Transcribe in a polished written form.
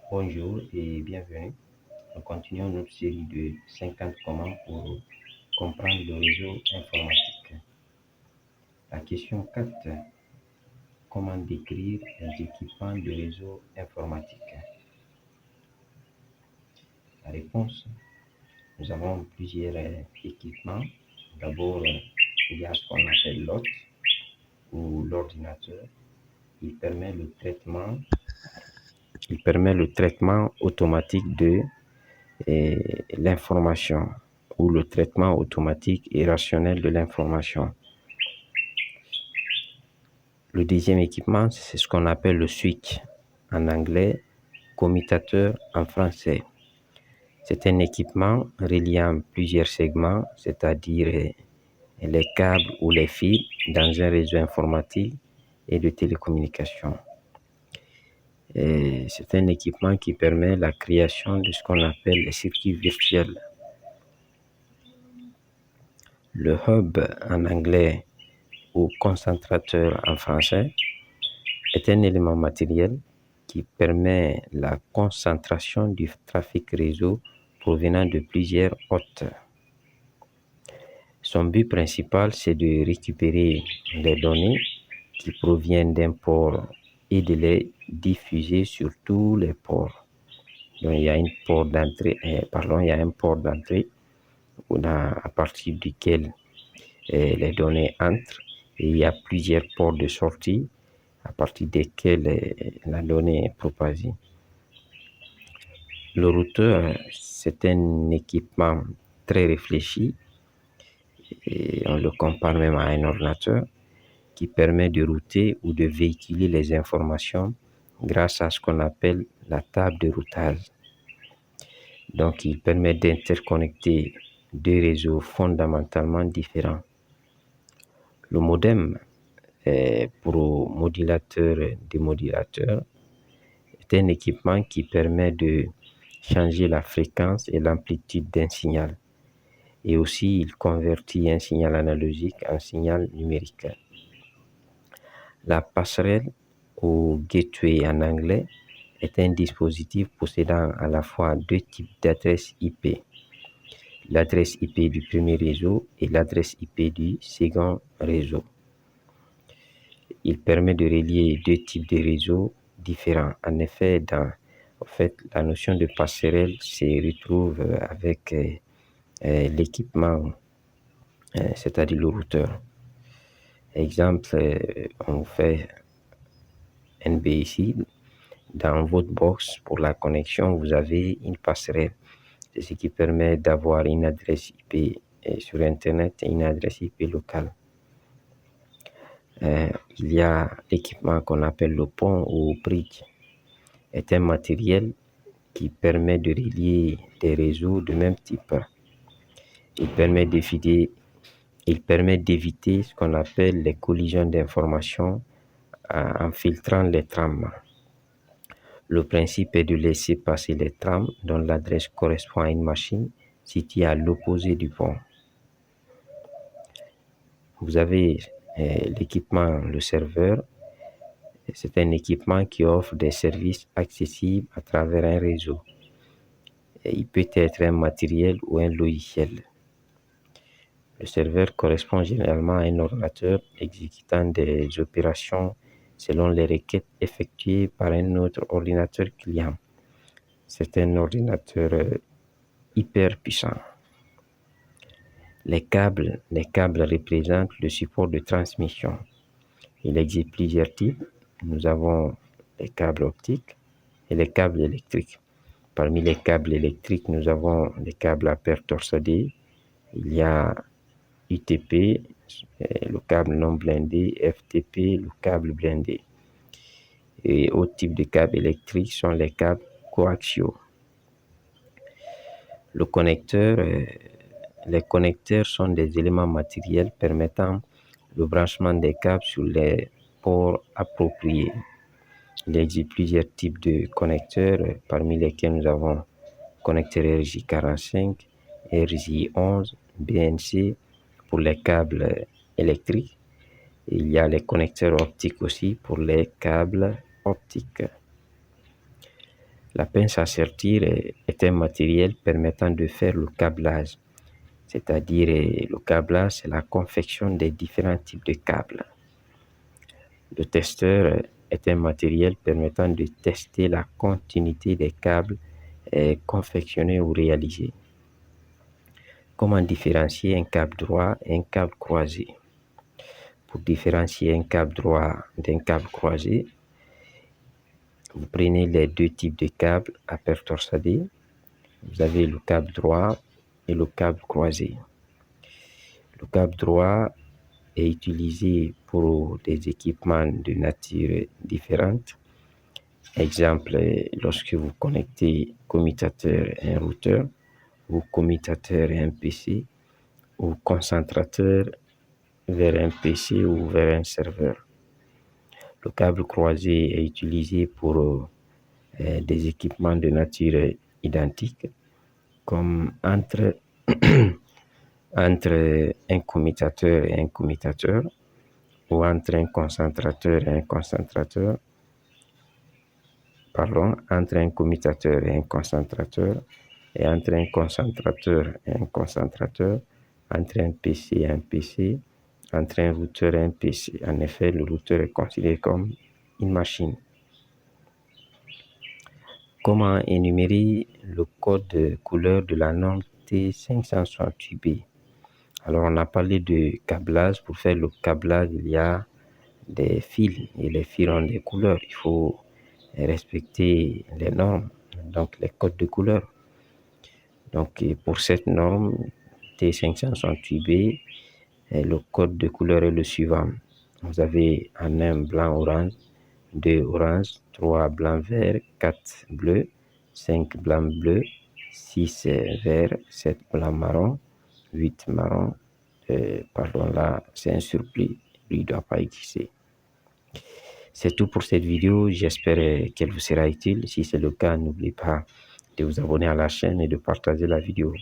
Bonjour et bienvenue. Nous continuons notre série de 50 commandes pour comprendre le réseau informatique. La question 4. Comment décrire les équipements de réseau informatique? La réponse, nous avons plusieurs équipements. D'abord, il y a ce qu'on appelle l'hôte ou l'ordinateur. Il permet le traitement automatique de l'information ou le traitement automatique et rationnel de l'information. Le deuxième équipement, c'est ce qu'on appelle le switch en anglais, commutateur en français. C'est un équipement reliant plusieurs segments, c'est-à-dire les câbles ou les fils dans un réseau informatique et de télécommunication. Et c'est un équipement qui permet la création de ce qu'on appelle les circuits virtuels. Le hub en anglais ou concentrateur en français est un élément matériel qui permet la concentration du trafic réseau provenant de plusieurs hôtes. Son but principal, c'est de récupérer les données qui proviennent d'un port et de les diffuser sur tous les ports. Donc, il y a un port d'entrée à partir duquel les données entrent, et il y a plusieurs ports de sortie à partir desquels la donnée est propagée. Le routeur, c'est un équipement très réfléchi, et on le compare même à un ordinateur, qui permet de router ou de véhiculer les informations grâce à ce qu'on appelle la table de routage. Donc, il permet d'interconnecter deux réseaux fondamentalement différents. Le modem, pour modulateur-démodulateur, est un équipement qui permet de changer la fréquence et l'amplitude d'un signal. Et aussi, il convertit un signal analogique en signal numérique. La passerelle ou gateway en anglais est un dispositif possédant à la fois deux types d'adresses IP. L'adresse IP du premier réseau et l'adresse IP du second réseau. Il permet de relier deux types de réseaux différents. En effet, la notion de passerelle se retrouve avec l'équipement, c'est-à-dire le routeur. Exemple, on fait NBIC. Dans votre box pour la connexion, vous avez une passerelle. C'est ce qui permet d'avoir une adresse IP sur Internet et une adresse IP locale. Il y a l'équipement qu'on appelle le pont ou bridge. C'est un matériel qui permet de relier des réseaux de même type. Il permet d'éviter ce qu'on appelle les collisions d'informations en filtrant les trames. Le principe est de laisser passer les trames dont l'adresse correspond à une machine située à l'opposé du pont. Vous avez l'équipement, le serveur. C'est un équipement qui offre des services accessibles à travers un réseau. Et il peut être un matériel ou un logiciel. Le serveur correspond généralement à un ordinateur exécutant des opérations selon les requêtes effectuées par un autre ordinateur client. C'est un ordinateur hyper puissant. Les câbles représentent le support de transmission. Il existe plusieurs types. Nous avons les câbles optiques et les câbles électriques. Parmi les câbles électriques, nous avons les câbles à paire torsadée. Il y a UTP, le câble non blindé, FTP, le câble blindé. Et autres types de câbles électriques sont les câbles coaxiaux. Les connecteurs sont des éléments matériels permettant le branchement des câbles sur les ports appropriés. Il existe plusieurs types de connecteurs, parmi lesquels nous avons connecteur RJ45, RJ11, BNC pour les câbles électriques. Il y a les connecteurs optiques aussi pour les câbles optiques. La pince à sertir est un matériel permettant de faire le câblage, c'est-à-dire le câblage, c'est la confection des différents types de câbles. Le testeur est un matériel permettant de tester la continuité des câbles confectionnés ou réalisés. Comment différencier un câble droit et un câble croisé? Pour différencier un câble droit d'un câble croisé, vous prenez les deux types de câbles à paire torsadée. Vous avez le câble droit et le câble croisé. Le câble droit est utilisé pour des équipements de nature différente. Exemple, lorsque vous connectez commutateur et un routeur, ou commutateur et un PC, ou concentrateur vers un PC ou vers un serveur. Le câble croisé est utilisé pour des équipements de nature identique, comme entre un commutateur et un commutateur, ou entre un concentrateur et un concentrateur, entre un commutateur et un concentrateur, et entre un concentrateur et un concentrateur, entre un PC et un PC, entre un routeur et un PC. En effet, le routeur est considéré comme une machine. Comment énumérer le code de couleur de la norme T568B? Alors, on a parlé de câblage. Pour faire le câblage, il y a des fils et les fils ont des couleurs. Il faut respecter les normes, donc les codes de couleur. Donc, pour cette norme T568B, le code de couleur est le suivant. Vous avez en 1 blanc-orange, 2 orange, 3 blanc-vert, 4 bleu, 5 blanc-bleu, 6 vert, 7 blanc-marron, 8 marron. Là, c'est un surplis. Lui, il ne doit pas exister. C'est tout pour cette vidéo. J'espère qu'elle vous sera utile. Si c'est le cas, n'oubliez pas de vous abonner à la chaîne et de partager la vidéo.